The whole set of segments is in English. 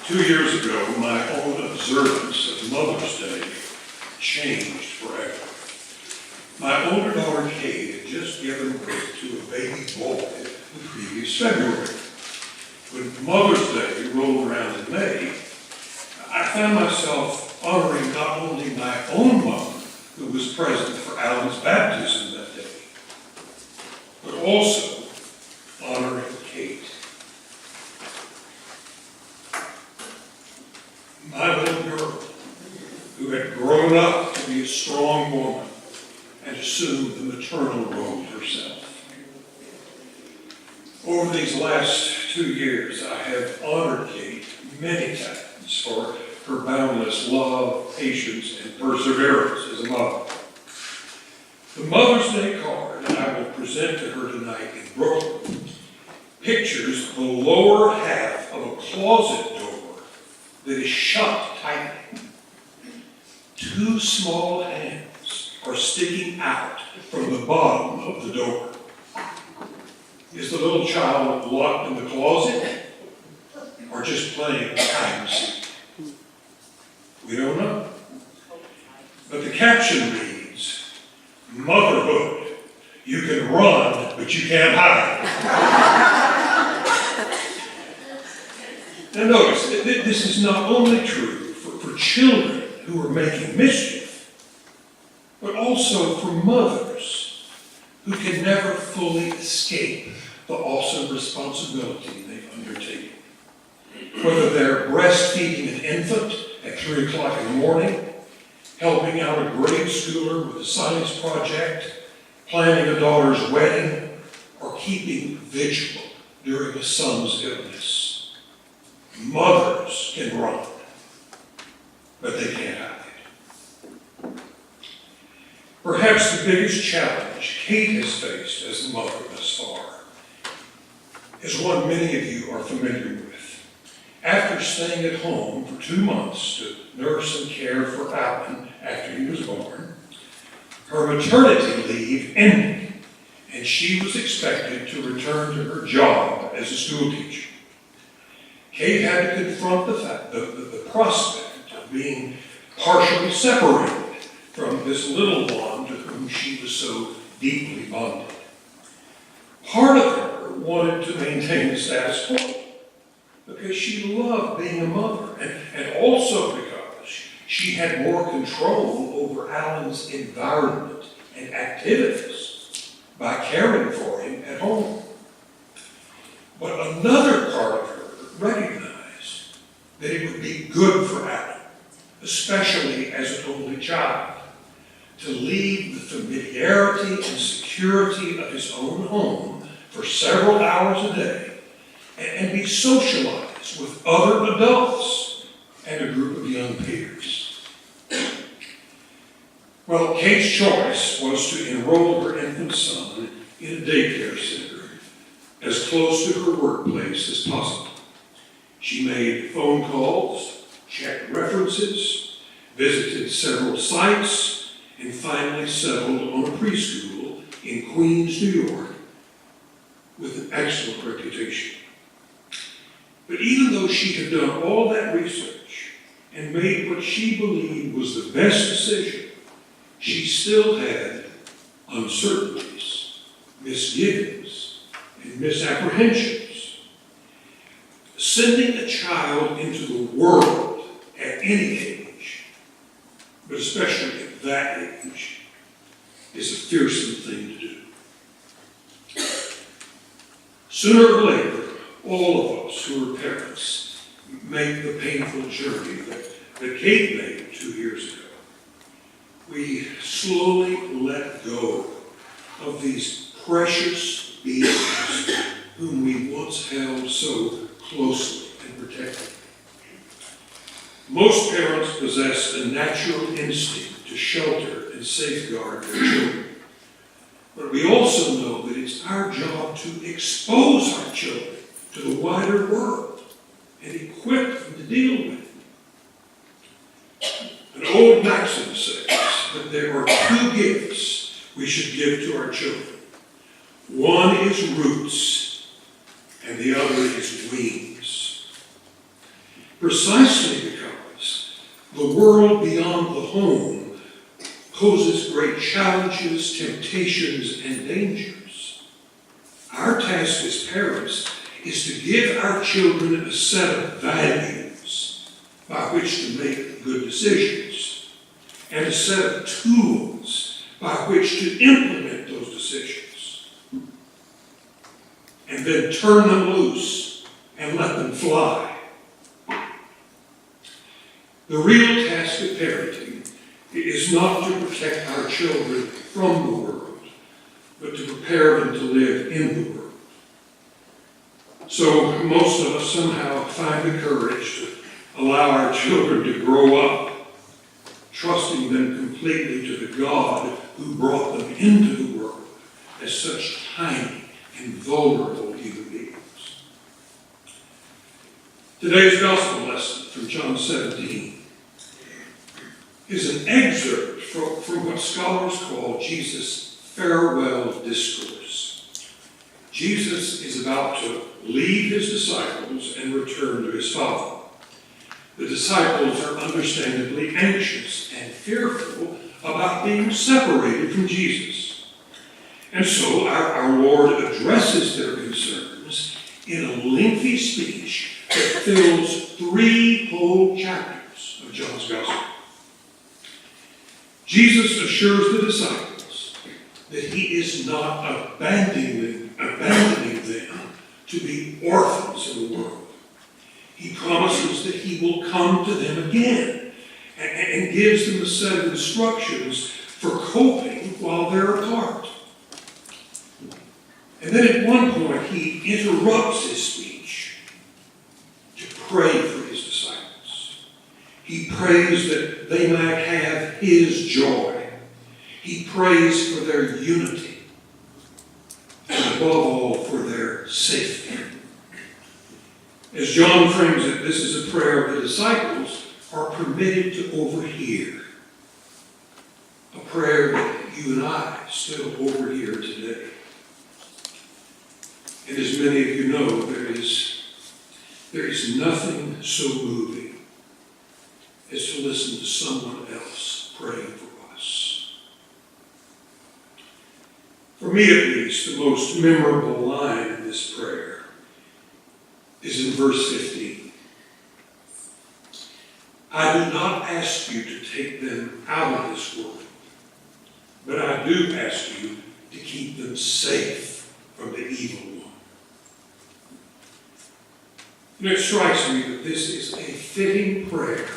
2 years ago, my own observance of Mother's Day changed forever. My older daughter Kate had just given birth to a baby boy the previous February. When Mother's Day rolled around in May, I found myself honoring not only my own mother, who was present for Alan's baptism that day, but also honoring Kate. My little girl, who had grown up to be a strong woman and assumed the maternal role herself. Over these last 2 years, I have honored Kate many times for her boundless love, patience, and perseverance as a mother. The Mother's Day card that I will present to her tonight in Brooklyn pictures the lower half of a closet door that is shut tightly. 2 small hands are sticking out from the bottom of the door. Is the little child locked in the closet or just playing hide and seek? We don't know. But the caption reads, "Motherhood, you can run, but you can't hide." Now notice, this is not only true for children who are making mischief, but also for mothers who can never fully escape the awesome responsibility they've undertaken. Whether they're breastfeeding an infant at 3 o'clock in the morning, helping out a grade schooler with a science project, planning a daughter's wedding, or keeping vigil during a son's illness. Mothers can run, but they can't hide. Perhaps the biggest challenge Kate has faced as a mother thus far is one many of you are familiar with. After staying at home for 2 months to nurse and care for Alan after he was born, her maternity leave ended, and she was expected to return to her job as a school teacher. Kate had to confront the prospect of being partially separated from this little one to whom she was so deeply bonded. Part of her wanted to maintain the status quo because she loved being a mother, and also because she had more control over Alan's environment and activities by caring for him at home. But another part of her recognized that it would be good for Alan, especially as an only child, to leave the familiarity and security of his own home for several hours a day and be socialized with other adults and a group of young peers. Well, Kate's choice was to enroll her infant son in a daycare center as close to her workplace as possible. She made phone calls, checked references, visited several sites, and finally settled on a preschool in Queens, New York, with an excellent reputation. But even though she had done all that research and made what she believed was the best decision, she still had uncertainties, misgivings, and misapprehensions. Sending a child into the world at any age, but especially at that age, is a fearsome thing to do. Sooner or later, all of us who are parents make the painful journey that Kate made 2 years ago. We slowly let go of these precious beings whom we once held so closely and protected. Most parents possess a natural instinct to shelter and safeguard their children. But we also know that it's our job to expose our children to the wider world and equip them to deal with it. An old maxim says that there are 2 gifts we should give to our children. One is roots, and the other is wings. precisely because the world beyond the home poses great challenges, temptations, and dangers. Our task as parents is to give our children a set of values by which to make good decisions, and a set of tools by which to implement those decisions, and then turn them loose and let them fly. The real task of parenting is not to protect our children from the world, but to prepare them to live in the world. So most of us somehow find the courage to allow our children to grow up, trusting them completely to the God who brought them into the world as such tiny and vulnerable human beings. Today's gospel lesson from John 17 is an excerpt from what scholars call Jesus' farewell discourse. Jesus is about to leave his disciples and return to his Father. The disciples are understandably anxious and fearful about being separated from Jesus. And so our Lord addresses their concerns in a lengthy speech that fills 3 whole chapters of John's Gospel. Jesus assures the disciples that he is not abandoning them to be orphans in the world. He promises that he will come to them again and gives them a set of instructions for coping while they're apart. And then at one point he interrupts his speech to pray for his disciples. He prays that they might have his joy. He prays for their unity, and above all for their safety. As John frames it, this is a prayer the disciples are permitted to overhear. A prayer that you and I still overhear today. And as many of you know, there is nothing so moving as to listen to someone else praying for us. For me at least, the most memorable line in this prayer is in verse 15. I do not ask you to take them out of this world, but I do ask you to keep them safe from the evil one. And it strikes me that this is a fitting prayer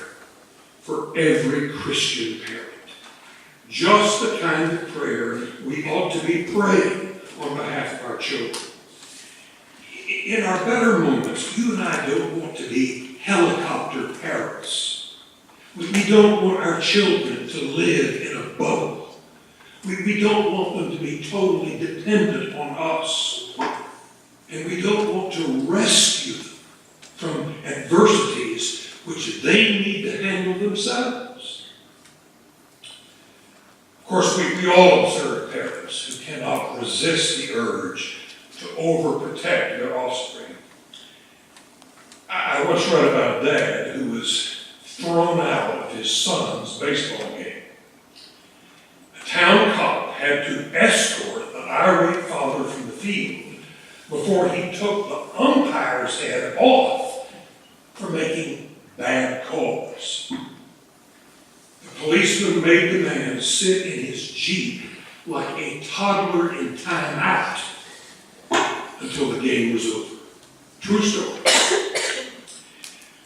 for every Christian parent. Just the kind of prayer we ought to be praying on behalf of our children. In our better moments, you and I don't want to be helicopter parents. We don't want our children to live in a bubble. We don't want them to be totally dependent on us. And we don't want to rescue them from adversities which they need to handle themselves. Of course, we all observe parents who cannot resist the urge to overprotect their offspring. I once read about a dad who was thrown out of his son's baseball game. A town cop had to escort the irate father from the field before he took the umpire's head off for making bad calls. The policeman made the man sit in his Jeep like a toddler in timeout until the game was over. True story.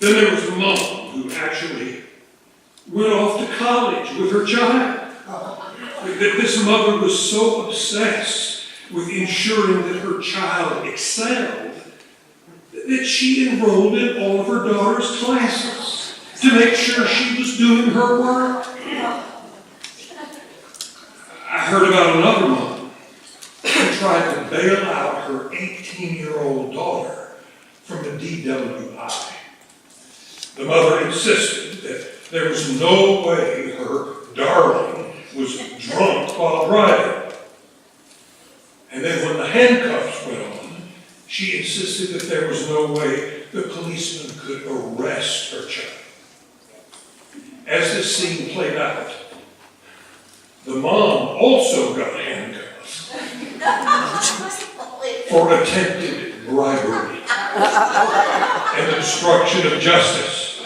Then there was a mom who actually went off to college with her child. This mother was so obsessed with ensuring that her child excelled that she enrolled in all of her daughter's classes to make sure she was doing her work. I heard about another mom who tried to bail out her 18-year-old daughter from the DWI. The mother insisted that there was no way her darling was drunk while driving. And then when the handcuffs went on, she insisted that there was no way the policeman could arrest her child. As this scene played out, the mom also got handcuffs for attempted bribery and obstruction of justice.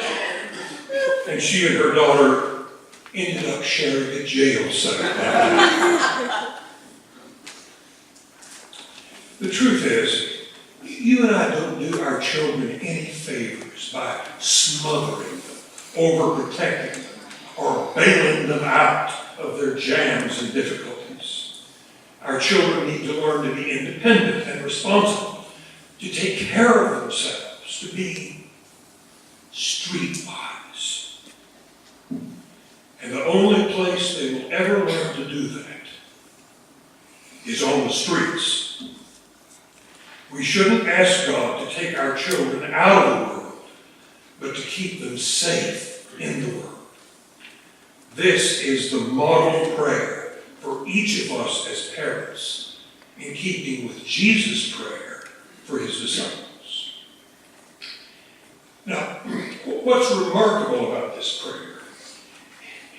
And she and her daughter ended up sharing a jail cell. The truth is, you and I don't do our children any favors by smothering them, overprotecting them, or bailing them out of their jams and difficulties. Our children need to learn to be independent and responsible, to take care of themselves, to be streetwise. And the only place they will ever learn to do that is on the streets. We shouldn't ask God to take our children out of the world, but to keep them safe in the world. This is the model prayer for each of us as parents, in keeping with Jesus' prayer for his disciples. Now, what's remarkable about this prayer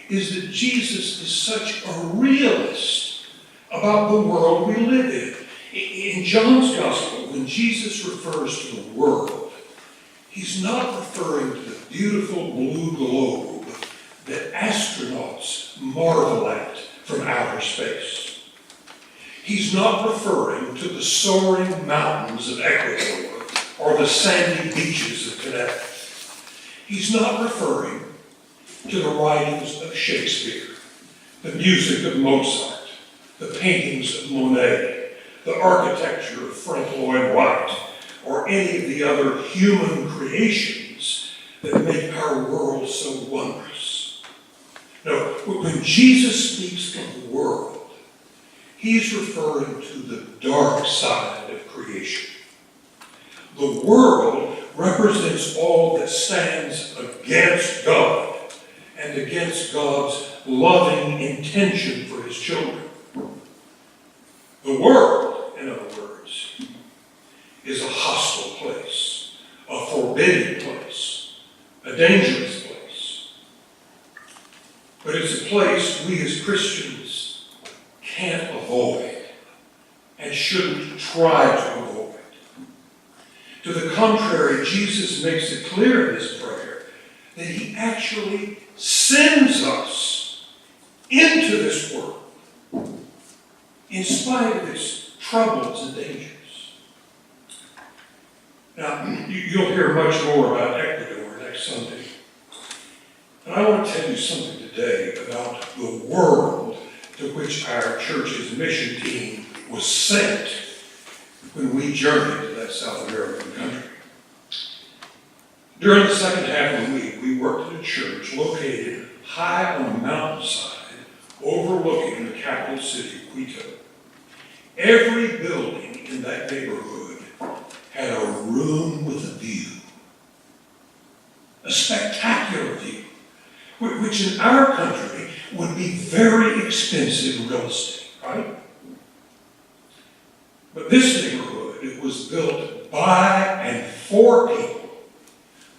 is that Jesus is such a realist about the world we live in. In John's Gospel, when Jesus refers to the world, he's not referring to the beautiful blue globe that astronauts marvel at from outer space. He's not referring to the soaring mountains of Ecuador or the sandy beaches of Connecticut. He's not referring to the writings of Shakespeare, the music of Mozart, the paintings of Monet, the architecture of Frank Lloyd Wright, or any of the other human creations that make our world so wondrous. No, when Jesus speaks of the world, he's referring to the dark side of creation. The world represents all that stands against God and against God's loving intention for his children. The world, in other words, is a hostile place, a forbidding place, a dangerous place. But it's a place we as Christians can't avoid and shouldn't try to avoid. To the contrary, Jesus makes it clear in this prayer that he actually sends us into this world in spite of its troubles and dangers. Now, you'll hear much more about Ecuador next Sunday. And I want to tell you something today about the world to which our church's mission team was sent when we journeyed to that South American country. During the second half of the week, we worked at a church located high on a mountainside overlooking the capital city, Quito. Every building in that neighborhood had a room with a view, a spectacular view, which in our country would be very expensive real estate, right? But this neighborhood, it was built by and for people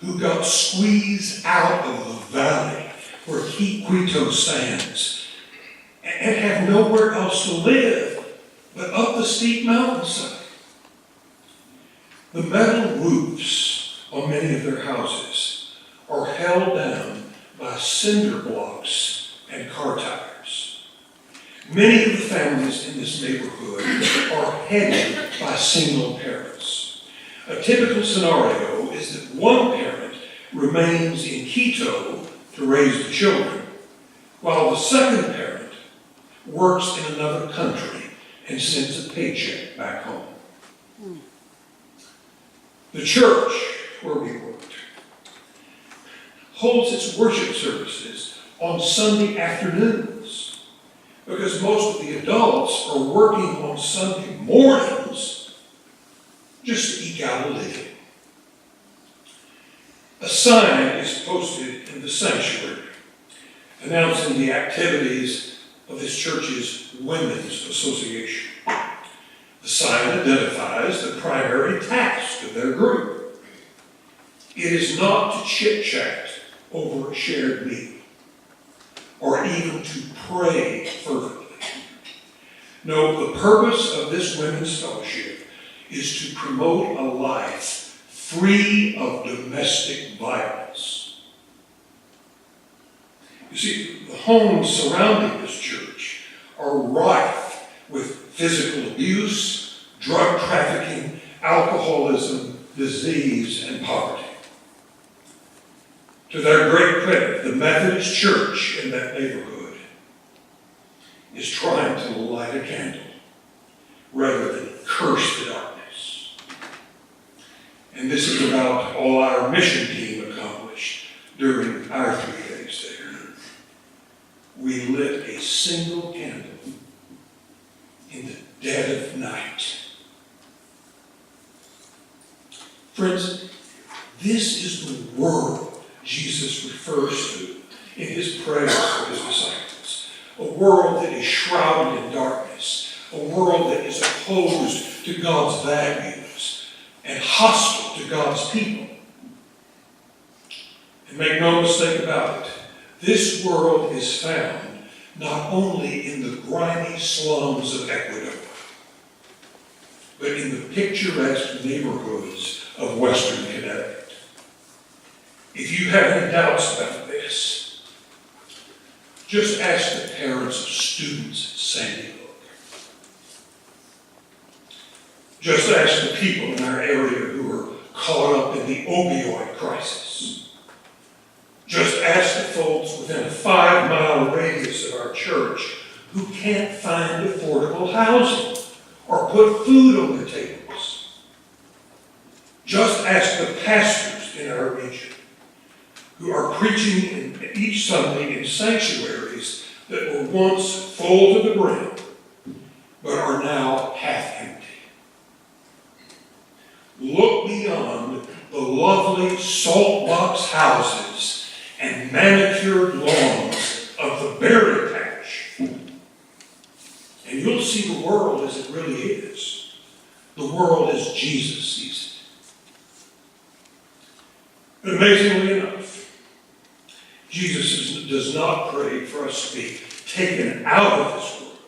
who got squeezed out of the valley where Quito stands and have nowhere else to live but up the steep mountainside. The metal roofs on many of their houses are held down by cinder blocks and car tires. Many of the families in this neighborhood are headed by single parents. A typical scenario is that one parent remains in Quito to raise the children, while the second parent works in another country and sends a paycheck back home. The church where we worked holds its worship services on Sunday afternoons because most of the adults are working on Sunday mornings just to eke out a living. A sign is posted in the sanctuary announcing the activities of this church's women's association. The sign identifies the primary task of their group. It is not to chit-chat over a shared meal, or even to pray fervently. No, the purpose of this women's fellowship is to promote a life free of domestic violence. You see, the homes surrounding this church are rife with physical abuse, drug trafficking, alcoholism, disease, and poverty. To their great credit, the Methodist church in that neighborhood is trying to light a candle rather than curse the darkness. And this is about all our mission team accomplished during our 3 days there. We lit a single candle in the dead of night. Friends, this is the world Jesus refers to in his prayers for his disciples. A world that is shrouded in darkness. A world that is opposed to God's values and hostile to God's people. And make no mistake about it, this world is found not only in the grimy slums of Ecuador, but in the picturesque neighborhoods of Western Connecticut. If you have any doubts about this, just ask the parents of students at Sandy Hook. Just ask the people in our area who are caught up in the opioid crisis. Just ask the folks within a 5-mile radius of our church who can't find affordable housing or put food on their tables. Just ask the pastors in our region who are preaching each Sunday in sanctuaries that were once full to the brim, but are now half empty. Look beyond the lovely salt box houses and manicured lawns of the berry patch, and you'll see the world as it really is. The world as Jesus sees it. Amazingly enough, Jesus does not pray for us to be taken out of this world.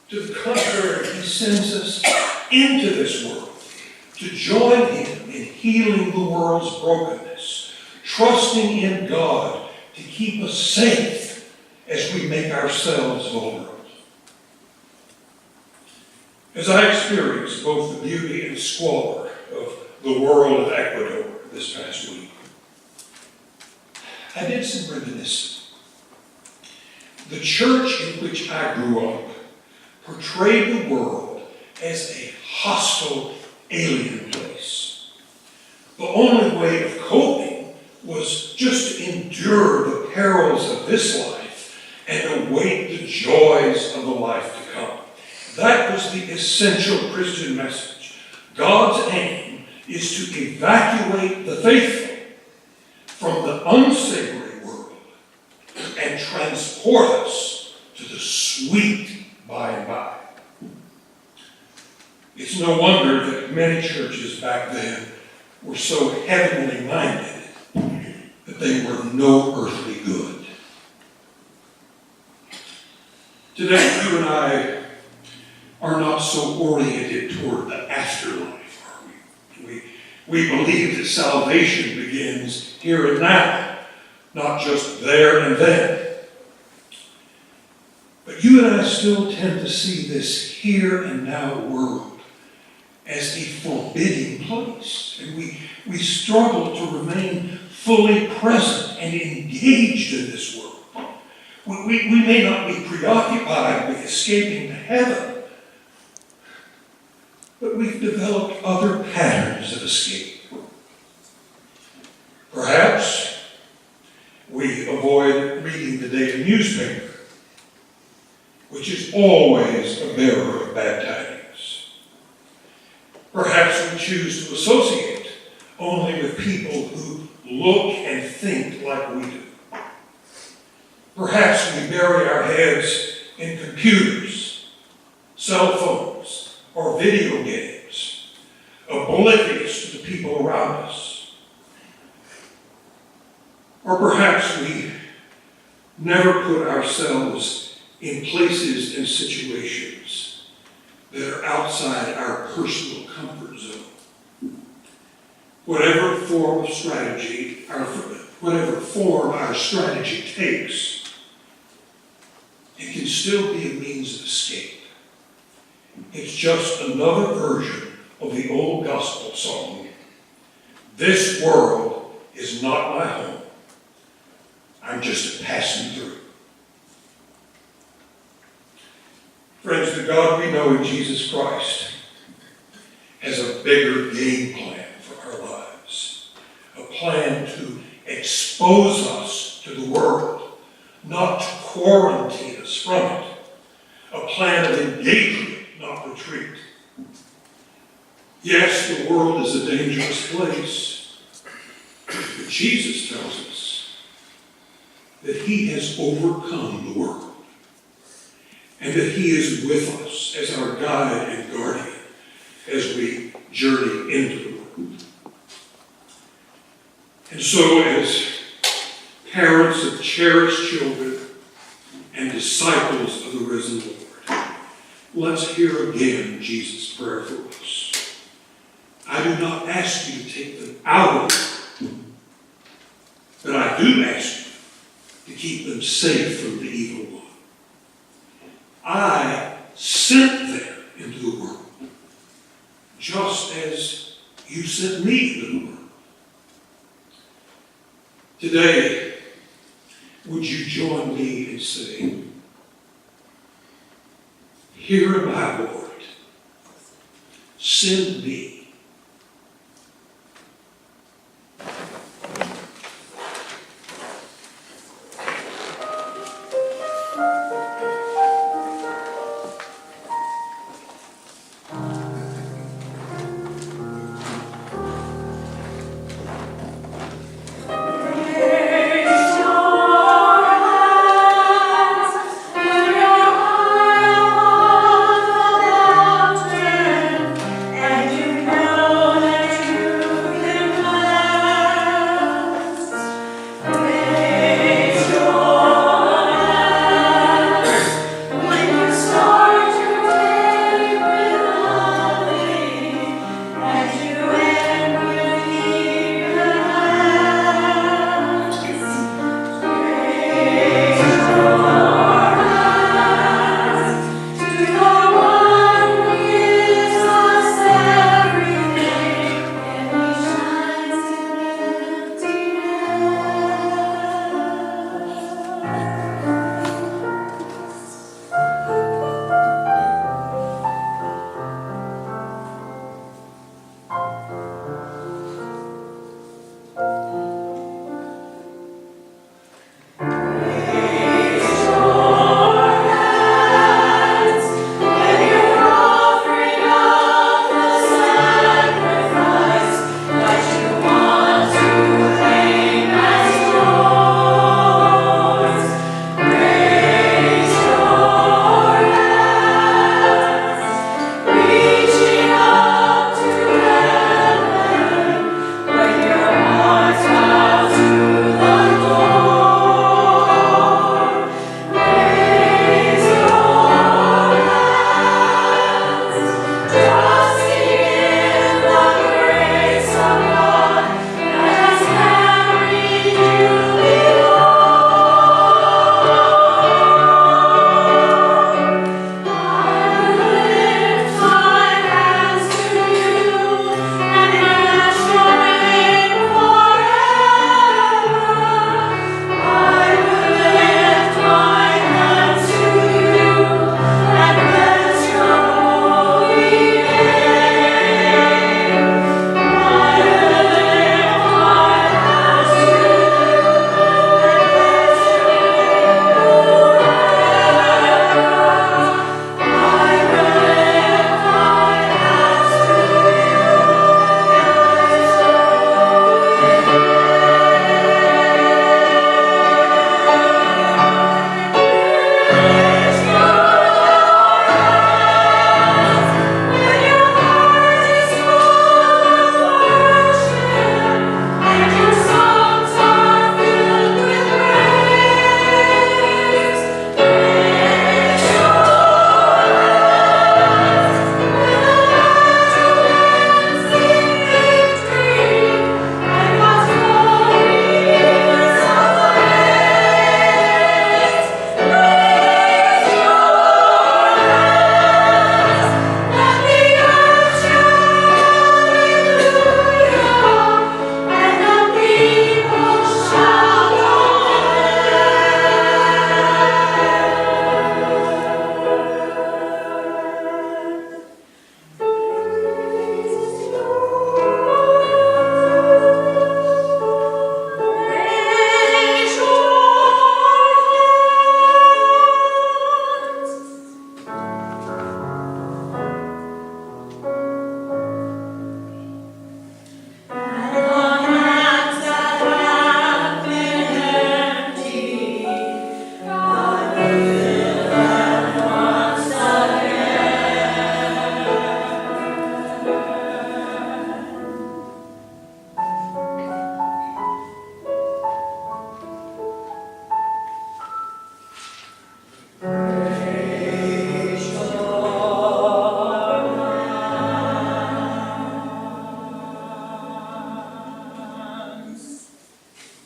To the contrary, he sends us into this world to join him in healing the world's brokenness, trusting in God to keep us safe as we make ourselves vulnerable. As I experienced both the beauty and squalor of the world of Ecuador this past week, I did some reminiscing. The church in which I grew up portrayed the world as a hostile, alien place. The only way of coping was just to endure the perils of this life and await the joys of the life to come. That was the essential Christian message. God's aim is to evacuate the faithful from the unsavory world and transport us to the sweet by and by. It's no wonder that many churches back then were so heavenly minded that they were no earthly good. Today, you and I are not so oriented toward the afterlife, are we? We believe that salvation begins here and now, not just there and then. But you and I still tend to see this here and now world as a forbidding place. And we struggle to remain fully present and engaged in this world. We may not be preoccupied with escaping to heaven, but we've developed other patterns of escape. Perhaps we avoid reading the daily newspaper, which is always a bearer of bad tidings. Perhaps we choose to associate only with people who look and think like we do. Perhaps we bury our heads in computers, cell phones, or video games, oblivious to the people around us. Or perhaps we never put ourselves in places and situations that are outside our personal comfort zone. Whatever form our strategy takes, it can still be a means of escape. It's just another version of the old gospel song, "This world is not my home. I'm just passing through." Friends, the God we know in Jesus Christ has a bigger game plan for our lives. A plan to expose us to the world, not to quarantine us from it. A plan of engagement, not retreat. Yes, the world is a dangerous place, but Jesus tells us that he has overcome the world and that he is with us as our guide and guardian as we journey into the world. And so, as parents of cherished children and disciples of the risen Lord, let's hear again Jesus' prayer for us. I do not ask you to take them out of the world, but I do ask you to keep them safe from the evil one. I sent them into the world, just as you sent me into the world. Today, would you join me in saying, "Here am I, Lord, send me." Just